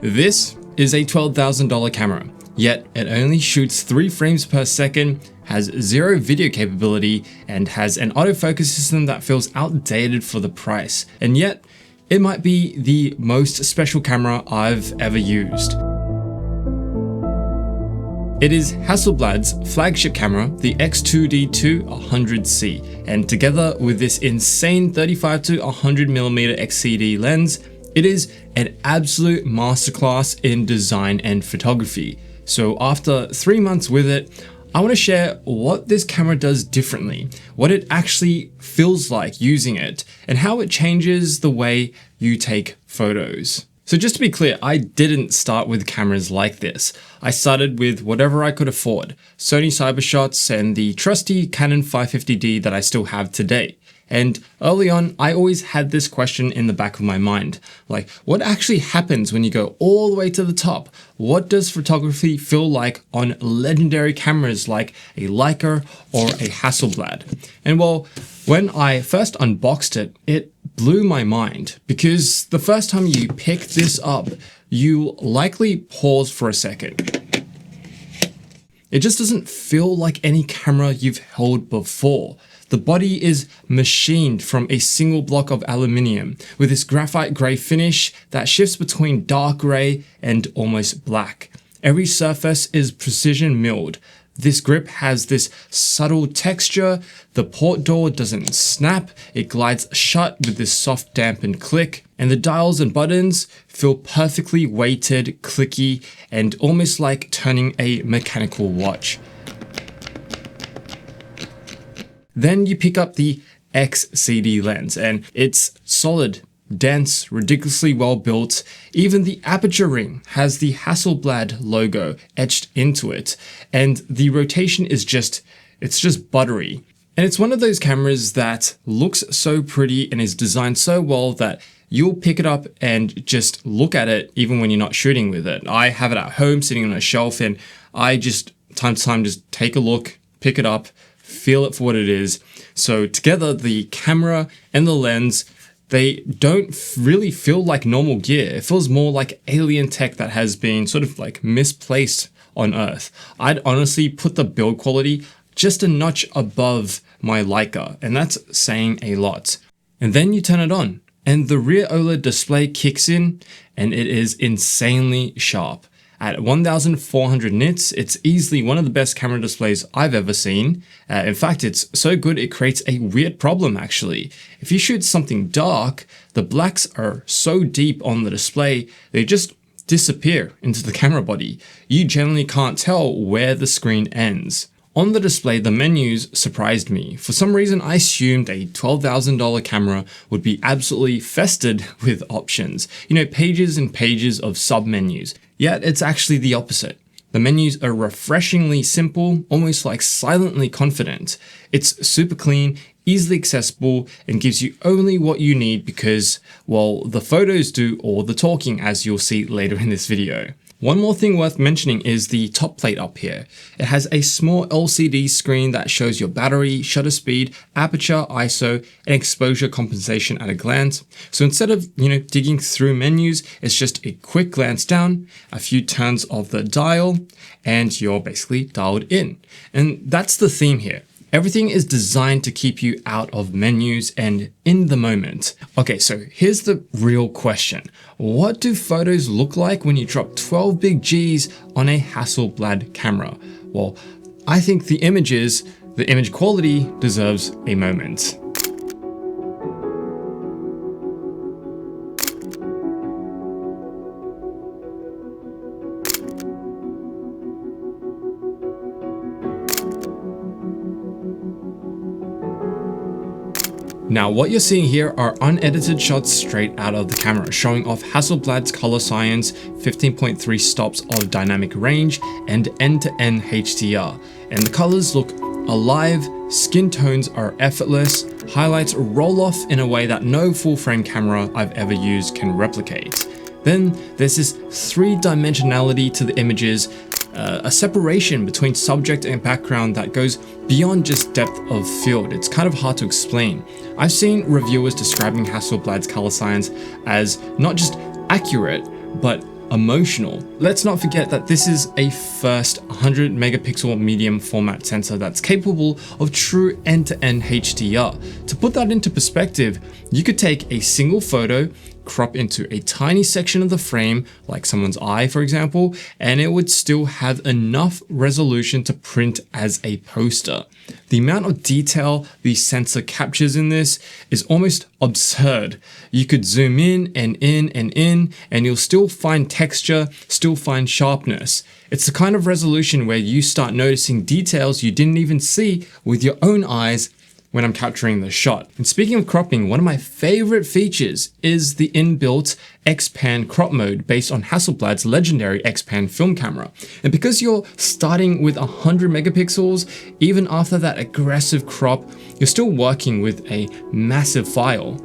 This is a $12,000 camera, yet it only shoots 3 frames per second, has 0 video capability, and has an autofocus system that feels outdated for the price. And yet, it might be the most special camera I've ever used. It is Hasselblad's flagship camera, the X2D II 100C, and together with this insane 35 to 100mm XCD lens, it is an absolute masterclass in design and photography. So after 3 months with it, I want to share what this camera does differently, what it actually feels like using it, and how it changes the way you take photos. So just to be clear, I didn't start with cameras like this. I started with whatever I could afford, Sony Cybershots and the trusty Canon 550D that I still have today. And early on, I always had this question in the back of my mind, like what actually happens when you go all the way to the top? What does photography feel like on legendary cameras like a Leica or a Hasselblad? And well, when I first unboxed it, it blew my mind because the first time you pick this up, you likely pause for a second. It just doesn't feel like any camera you've held before. The body is machined from a single block of aluminium with this graphite grey finish that shifts between dark grey and almost black. Every surface is precision milled. This grip has this subtle texture. The port door doesn't snap, it glides shut with this soft dampened click, and the dials and buttons feel perfectly weighted, clicky, and almost like turning a mechanical watch. Then you pick up the XCD lens and it's solid, dense, ridiculously well built. Even the aperture ring has the Hasselblad logo etched into it, and the rotation is it's just buttery. And it's one of those cameras that looks so pretty and is designed so well that you'll pick it up and just look at it even when you're not shooting with it. I have it at home sitting on a shelf and I just time to time just take a look, pick it up, feel it for what it is. So together, the camera and the lens, they don't really feel like normal gear. It feels more like alien tech that has been sort of like misplaced on Earth. I'd honestly put the build quality just a notch above my Leica, and that's saying a lot. And then you turn it on, and the rear OLED display kicks in, and it is insanely sharp. At 1400 nits, it's easily one of the best camera displays I've ever seen. In fact, it's so good it creates a weird problem actually. If you shoot something dark, the blacks are so deep on the display, they just disappear into the camera body. You generally can't tell where the screen ends. On the display, the menus surprised me. For some reason, I assumed a $12,000 camera would be absolutely fested with options. You know, pages and pages of sub-menus. Yet it's actually the opposite. The menus are refreshingly simple, almost like silently confident. It's super clean, easily accessible, and gives you only what you need because, well, the photos do all the talking, as you'll see later in this video. One more thing worth mentioning is the top plate up here. It has a small LCD screen that shows your battery, shutter speed, aperture, ISO, and exposure compensation at a glance. So instead of, digging through menus, it's just a quick glance down, a few turns of the dial, and you're basically dialed in. And that's the theme here. Everything is designed to keep you out of menus and in the moment. Okay, so here's the real question. What do photos look like when you drop 12 big G's on a Hasselblad camera? Well, I think the image quality deserves a moment. Now what you're seeing here are unedited shots straight out of the camera, showing off Hasselblad's color science, 15.3 stops of dynamic range, and end-to-end HDR. And the colors look alive, skin tones are effortless, highlights roll off in a way that no full-frame camera I've ever used can replicate. Then there's this three-dimensionality to the images a separation between subject and background that goes beyond just depth of field. It's kind of hard to explain. I've seen reviewers describing Hasselblad's color science as not just accurate, but emotional. Let's not forget that this is a first 100 megapixel medium format sensor that's capable of true end-to-end HDR. To put that into perspective, you could take a single photo, crop into a tiny section of the frame, like someone's eye for example, and it would still have enough resolution to print as a poster. The amount of detail the sensor captures in this is almost absurd. You could zoom in and in and in, and you'll still find texture, still find sharpness. It's the kind of resolution where you start noticing details you didn't even see with your own eyes when I'm capturing the shot. And speaking of cropping, one of my favorite features is the inbuilt X-Pan crop mode based on Hasselblad's legendary X-Pan film camera. And because you're starting with 100 megapixels, even after that aggressive crop, you're still working with a massive file.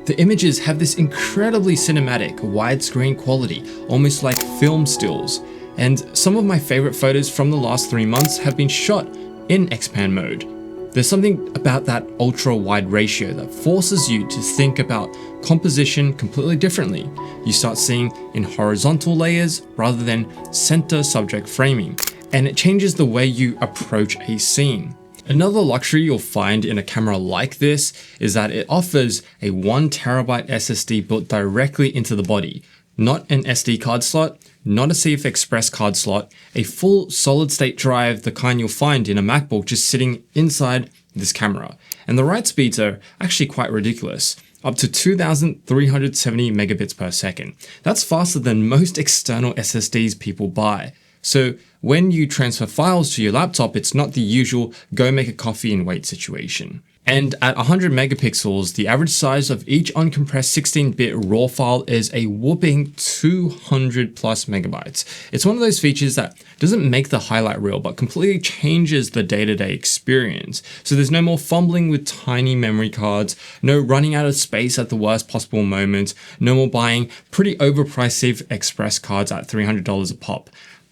The images have this incredibly cinematic, widescreen quality, almost like film stills. And some of my favorite photos from the last 3 months have been shot in X-Pan mode. There's something about that ultra wide ratio that forces you to think about composition completely differently. You start seeing in horizontal layers rather than center subject framing, and it changes the way you approach a scene. Another luxury you'll find in a camera like this is that it offers a 1TB SSD built directly into the body. Not an SD card slot, not a CF Express card slot, a full solid state drive, the kind you'll find in a MacBook just sitting inside this camera. And the write speeds are actually quite ridiculous, up to 2,370 megabits per second. That's faster than most external SSDs people buy. So when you transfer files to your laptop, it's not the usual go make a coffee and wait situation. And at 100 megapixels, the average size of each uncompressed 16-bit RAW file is a whopping 200 plus megabytes. It's one of those features that doesn't make the highlight reel, but completely changes the day-to-day experience. So there's no more fumbling with tiny memory cards, no running out of space at the worst possible moment, no more buying pretty overpriced CF Express cards at $300 a pop.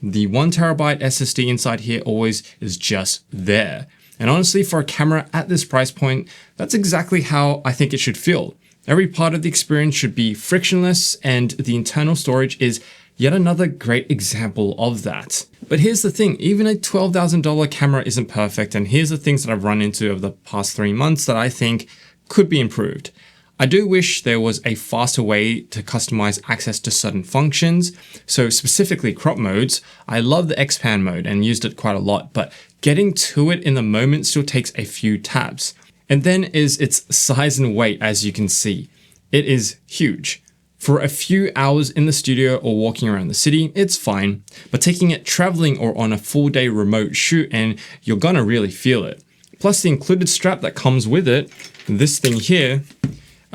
The 1TB SSD inside here always is just there. And honestly, for a camera at this price point, that's exactly how I think it should feel. Every part of the experience should be frictionless, and the internal storage is yet another great example of that. But here's the thing, even a $12,000 camera isn't perfect, and here's the things that I've run into over the past 3 months that I think could be improved. I do wish there was a faster way to customize access to certain functions. So specifically crop modes, I love the X-Pan mode and used it quite a lot, but getting to it in the moment still takes a few taps. And then is its size and weight, as you can see. It is huge. For a few hours in the studio or walking around the city, it's fine, but taking it traveling or on a full day remote shoot and you're gonna really feel it. Plus the included strap that comes with it, this thing here,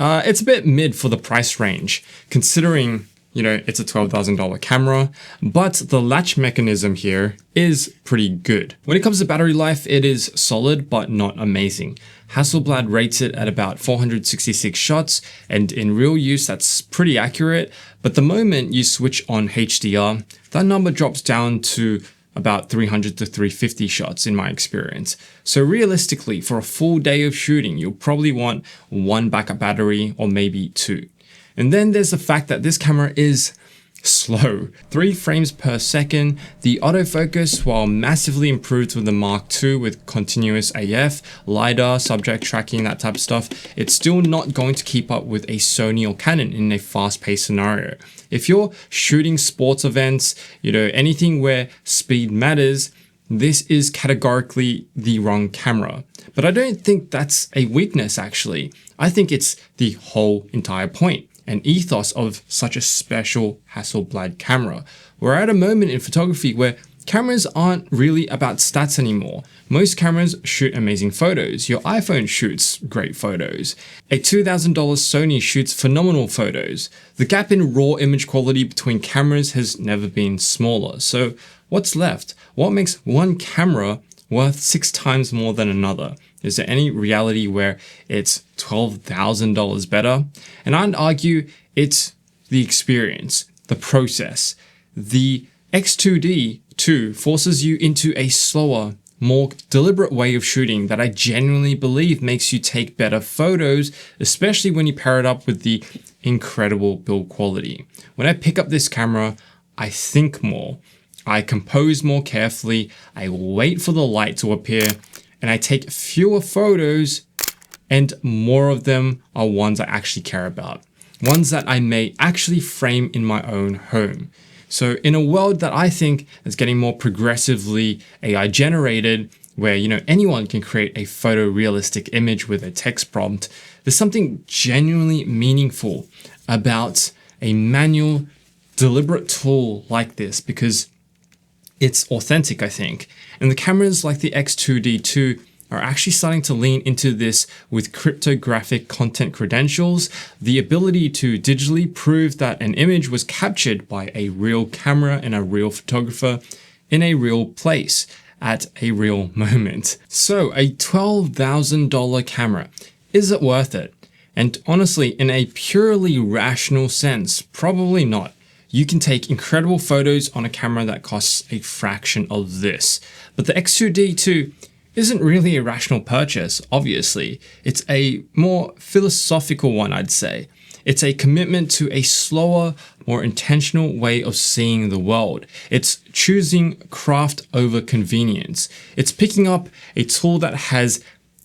it's a bit mid for the price range, considering, it's a $12,000 camera, but the latch mechanism here is pretty good. When it comes to battery life, it is solid, but not amazing. Hasselblad rates it at about 466 shots, and in real use, that's pretty accurate. But the moment you switch on HDR, that number drops down to about 300 to 350 shots in my experience. So realistically, for a full day of shooting, you'll probably want 1 backup battery or maybe 2. And then there's the fact that this camera is slow. 3 frames per second. The autofocus, while massively improved with the Mark II with continuous AF, LiDAR, subject tracking, that type of stuff, it's still not going to keep up with a Sony or Canon in a fast-paced scenario. If you're shooting sports events, anything where speed matters, this is categorically the wrong camera. But I don't think that's a weakness, actually. I think it's the whole entire point and ethos of such a special Hasselblad camera. We're at a moment in photography where cameras aren't really about stats anymore. Most cameras shoot amazing photos. Your iPhone shoots great photos. A $2,000 Sony shoots phenomenal photos. The gap in raw image quality between cameras has never been smaller. So what's left? What makes one camera worth 6 times more than another? Is there any reality where it's $12,000 better? And I'd argue it's the experience, the process. The X2D II forces you into a slower, more deliberate way of shooting that I genuinely believe makes you take better photos, especially when you pair it up with the incredible build quality. When I pick up this camera, I think more, I compose more carefully, I wait for the light to appear, and I take fewer photos, and more of them are ones I actually care about. Ones that I may actually frame in my own home. So in a world that I think is getting more progressively AI generated, where anyone can create a photorealistic image with a text prompt, there's something genuinely meaningful about a manual, deliberate tool like this because it's authentic, I think. And the cameras like the X2D II are actually starting to lean into this with cryptographic content credentials, the ability to digitally prove that an image was captured by a real camera and a real photographer in a real place at a real moment. So a $12,000 camera, is it worth it? And honestly, in a purely rational sense, probably not. You can take incredible photos on a camera that costs a fraction of this. But the X2D II isn't really a rational purchase, obviously. It's a more philosophical one, I'd say. It's a commitment to a slower, more intentional way of seeing the world. It's choosing craft over convenience. It's picking up a tool that has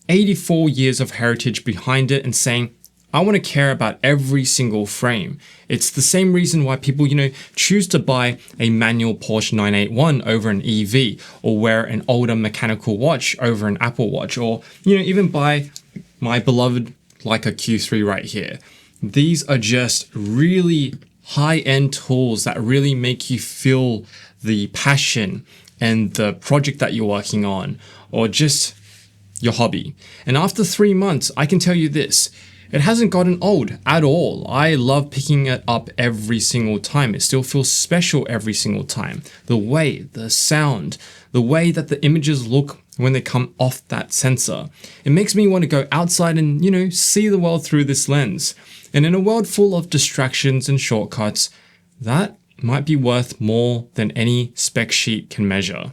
84 years of heritage behind it and saying, I want to care about every single frame. It's the same reason why people, choose to buy a manual Porsche 981 over an EV, or wear an older mechanical watch over an Apple Watch, or, even buy my beloved Leica Q3 right here. These are just really high-end tools that really make you feel the passion and the project that you're working on, or just your hobby. And after 3 months, I can tell you this, it hasn't gotten old at all. I love picking it up every single time. It still feels special every single time. The way, the sound, the way that the images look when they come off that sensor. It makes me want to go outside and, see the world through this lens. And in a world full of distractions and shortcuts, that might be worth more than any spec sheet can measure.